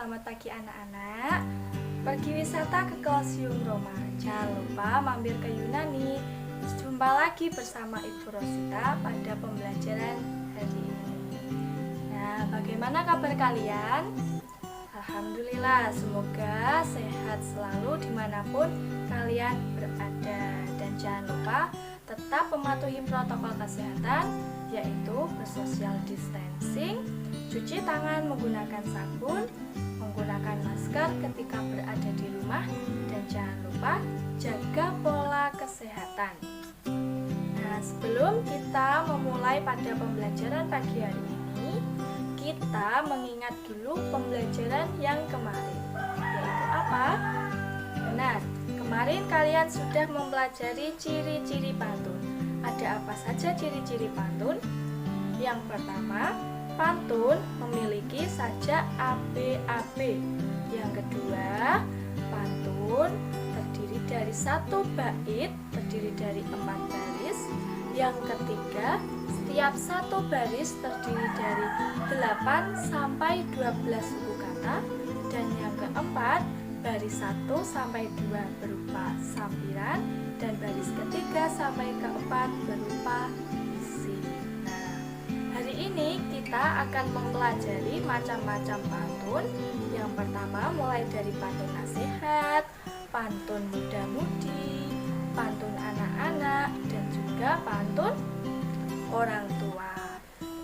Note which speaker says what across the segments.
Speaker 1: selamat pagi anak-anak. Pergi wisata ke Colosseum Roma. Jangan lupa mampir ke Yunani. Jumpa lagi bersama Ibu Rosita pada pembelajaran hari ini. Nah, bagaimana kabar kalian? Alhamdulillah, semoga sehat selalu dimanapun kalian berada. Dan jangan lupa tetap mematuhi protokol kesehatan, yaitu bersosial distancing, cuci tangan menggunakan sabun, menggunakan masker ketika berada di rumah, dan jangan lupa jaga pola kesehatan. Nah, sebelum kita memulai pada pembelajaran pagi hari ini, kita mengingat dulu pembelajaran yang kemarin, yaitu apa? Benar, kemarin kalian sudah mempelajari ciri-ciri pantun. Ada apa saja ciri-ciri pantun? Yang pertama, pantun memiliki sajak ABAB. Yang kedua, pantun terdiri dari satu bait, terdiri dari 4 baris. Yang ketiga, setiap satu baris terdiri dari 8 sampai 12 suku kata. Dan yang keempat, baris 1 sampai 2 berupa sampiran, dan baris ketiga sampai keempat berupa isi. Nah, hari ini kita akan mempelajari macam-macam pantun. Yang pertama mulai dari pantun nasihat, pantun muda-mudi, pantun anak-anak, dan juga pantun orang tua.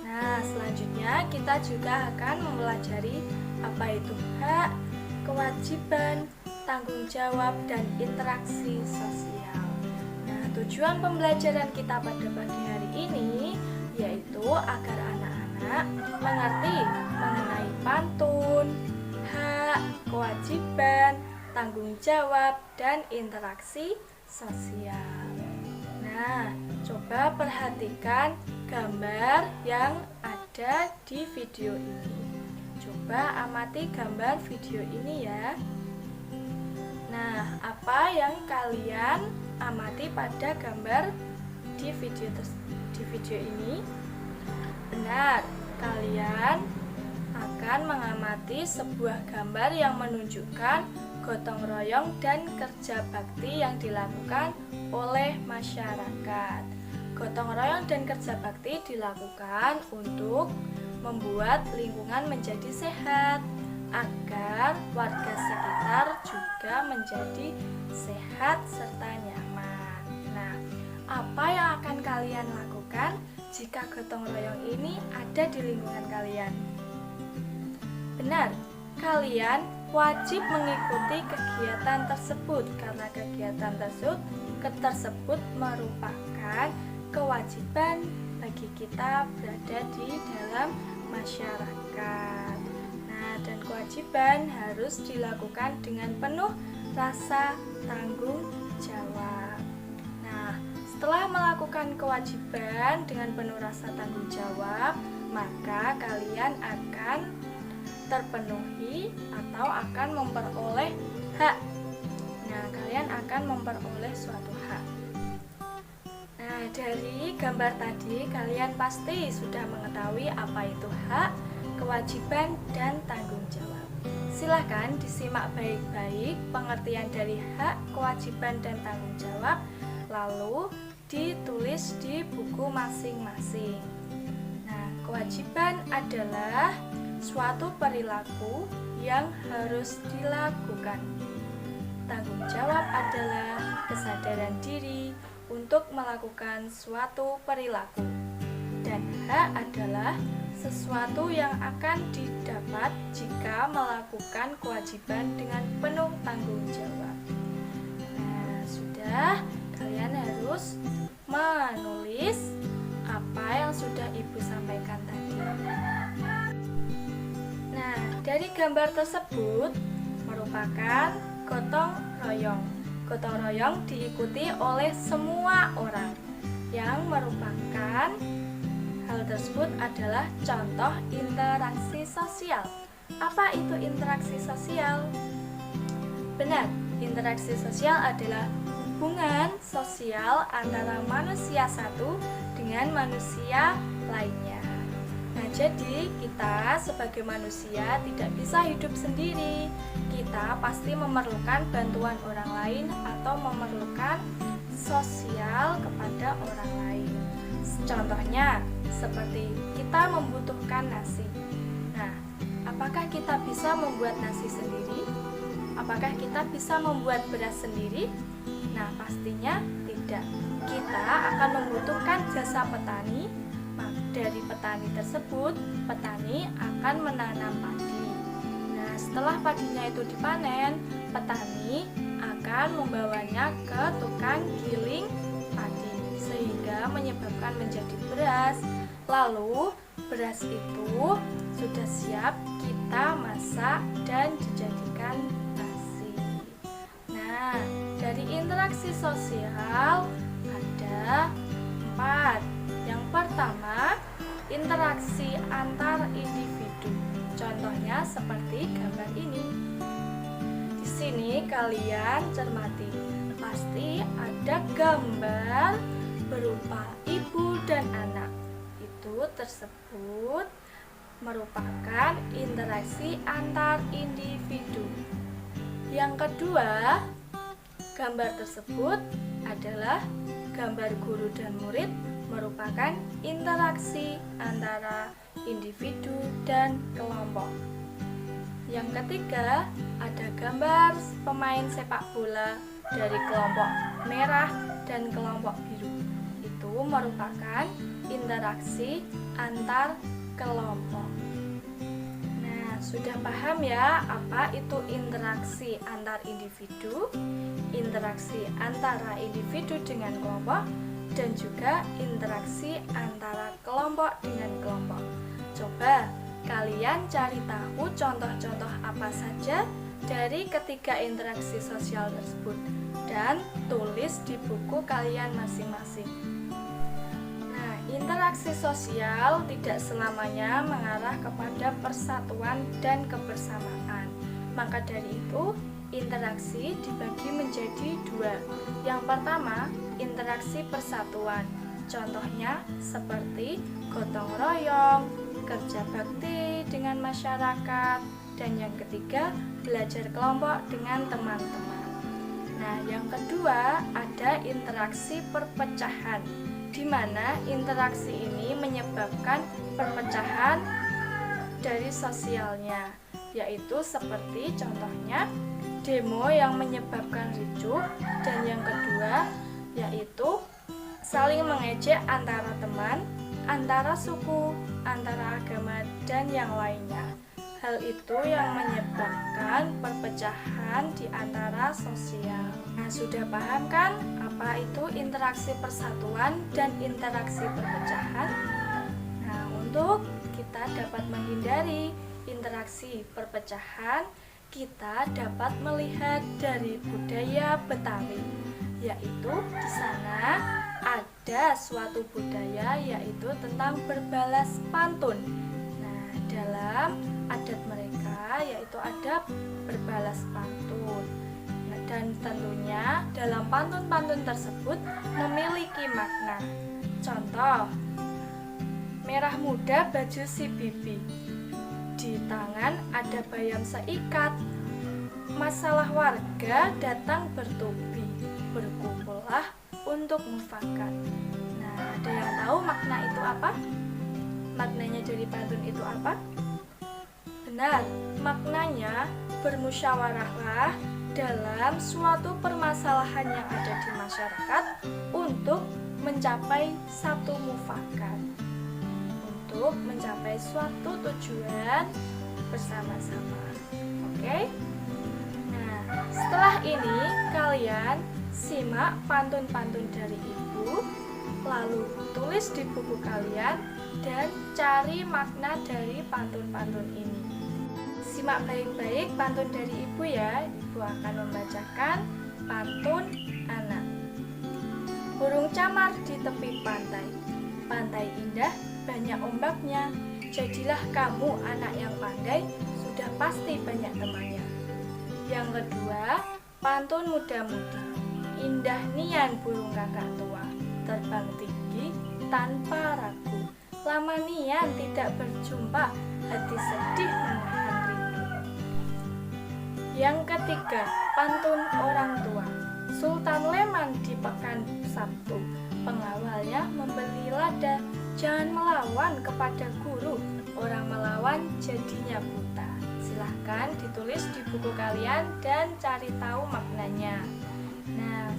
Speaker 1: Nah, selanjutnya kita juga akan mempelajari apa itu hak, kewajiban, tanggung jawab, dan interaksi sosial. Nah, tujuan pembelajaran kita pada pagi hari ini yaitu agar anak-anak mengerti mengenai pantun, hak, kewajiban, tanggung jawab, dan interaksi sosial. Nah, coba perhatikan gambar yang ada di video ini. Coba amati gambar video ini ya. Nah, apa yang kalian amati pada gambar di video ini? Benar, kalian akan mengamati sebuah gambar yang menunjukkan gotong royong dan kerja bakti yang dilakukan oleh masyarakat. Gotong royong dan kerja bakti dilakukan untuk membuat lingkungan menjadi sehat, agar warga sekitar juga menjadi sehat serta nyaman. Nah, apa yang akan kalian lakukan jika gotong royong ini ada di lingkungan kalian? Benar, kalian wajib mengikuti kegiatan tersebut karena kegiatan tersebut merupakan kewajiban bagi kita berada di dalam masyarakat. Nah, dan kewajiban harus dilakukan dengan penuh rasa tanggung jawab. Nah, setelah melakukan kewajiban dengan penuh rasa tanggung jawab, maka kalian akan terpenuhi atau akan memperoleh hak. Nah, kalian akan memperoleh suatu hak. Nah, dari gambar tadi kalian pasti sudah mengetahui apa itu hak, kewajiban, dan tanggung jawab. Silahkan disimak baik-baik pengertian dari hak, kewajiban, dan tanggung jawab, lalu ditulis di buku masing-masing. Nah, kewajiban adalah suatu perilaku yang harus dilakukan. Tanggung jawab adalah kesadaran diri untuk melakukan suatu perilaku, dan hak adalah sesuatu yang akan didapat jika melakukan kewajiban dengan penuh tanggung jawab. Nah, sudah, kalian harus menulis apa yang sudah Ibu sampaikan tadi. Nah, dari gambar tersebut merupakan gotong royong. Gotong royong diikuti oleh semua orang, yang merupakan hal tersebut adalah contoh interaksi sosial. Apa itu interaksi sosial? Benar, interaksi sosial adalah hubungan sosial antara manusia satu dengan manusia lainnya. Nah, jadi kita sebagai manusia tidak bisa hidup sendiri. Kita pasti memerlukan bantuan orang lain atau memerlukan sosial kepada orang lain. Contohnya, seperti kita membutuhkan nasi. Nah, apakah kita bisa membuat nasi sendiri? Apakah kita bisa membuat beras sendiri? Nah, pastinya tidak. Kita akan membutuhkan jasa petani. Dari petani tersebut, petani akan menanam padi. Nah, setelah padinya itu dipanen, petani akan membawanya ke tukang giling padi sehingga menyebabkan menjadi beras. Lalu, beras itu sudah siap kita masak dan dijadikan nasi. Nah, dari interaksi sosial ada 4. Yang pertama, interaksi antar individu. Contohnya seperti gambar ini. Di sini kalian cermati. Pasti ada gambar berupa ibu dan anak. Itu tersebut merupakan interaksi antar individu. Yang kedua, gambar tersebut adalah gambar guru dan murid, merupakan interaksi antara individu dan kelompok. Yang ketiga, ada gambar pemain sepak bola dari kelompok merah dan kelompok biru. Itu merupakan interaksi antar kelompok. Nah, sudah paham ya apa itu interaksi antar individu, interaksi antara individu dengan kelompok, dan juga interaksi antara kelompok dengan kelompok. Coba kalian cari tahu contoh-contoh apa saja dari ketiga interaksi sosial tersebut dan tulis di buku kalian masing-masing. Nah, interaksi sosial tidak selamanya mengarah kepada persatuan dan kebersamaan. Maka dari itu, interaksi dibagi menjadi 2. Yang pertama, interaksi persatuan. Contohnya seperti gotong royong, kerja bakti dengan masyarakat, dan yang ketiga, belajar kelompok dengan teman-teman. Nah, yang kedua ada interaksi perpecahan, di mana interaksi ini menyebabkan perpecahan dari sosialnya, yaitu seperti contohnya demo yang menyebabkan ricuh, dan yang kedua yaitu saling mengejek antara teman, antara suku, antara agama, dan yang lainnya. Hal itu yang menyebabkan perpecahan di antara sosial. Nah, sudah paham kan apa itu interaksi persatuan dan interaksi perpecahan? Nah, untuk kita dapat menghindari interaksi perpecahan, kita dapat melihat dari budaya Betawi, yaitu di sana ada suatu budaya yaitu tentang berbalas pantun. Nah, dalam adat mereka yaitu ada berbalas pantun. Nah, dan tentunya dalam pantun-pantun tersebut memiliki makna. Contoh, merah muda baju si bibi, di tangan ada bayam seikat, masalah warga datang bertubi, berkumpullah untuk mufakat. Nah, ada yang tahu makna itu apa? Maknanya dari pantun itu apa? Benar, maknanya bermusyawarahlah dalam suatu permasalahan yang ada di masyarakat untuk mencapai satu mufakat, untuk mencapai suatu tujuan bersama-sama. Oke? Nah, setelah ini kalian simak pantun-pantun dari ibu, lalu tulis di buku kalian dan cari makna dari pantun-pantun ini. Simak baik-baik pantun dari ibu ya. Ibu akan membacakan pantun anak. Burung camar di tepi pantai, pantai indah banyak ombaknya. Jadilah kamu anak yang pandai, sudah pasti banyak temannya. Yang kedua, pantun muda-mudi. Indah nian burung kakak tua, terbang tinggi tanpa ragu. Lama nian tidak berjumpa, hati sedih menahan rindu. Yang ketiga, pantun orang tua. Sultan Leman di Pekan Sabtu, pengawalnya membeli lada. Jangan melawan kepada guru, orang melawan jadinya buta. Silahkan ditulis di buku kalian dan cari tahu maknanya. Nah,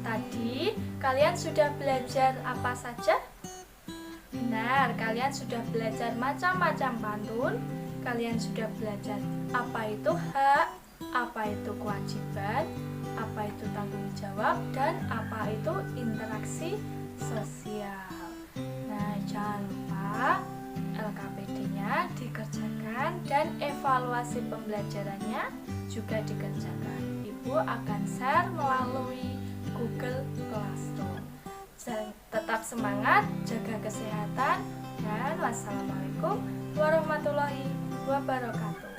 Speaker 1: tadi kalian sudah belajar apa saja? Benar, kalian sudah belajar macam-macam pantun. Kalian sudah belajar apa itu hak, apa itu kewajiban, apa itu tanggung jawab, dan apa itu interaksi sosial. Nah, jangan lupa LKPD-nya dikerjakan dan evaluasi pembelajarannya juga dikerjakan. Ibu akan share melalui Google Classroom. Tetap semangat, jaga kesehatan, dan wassalamualaikum warahmatullahi wabarakatuh.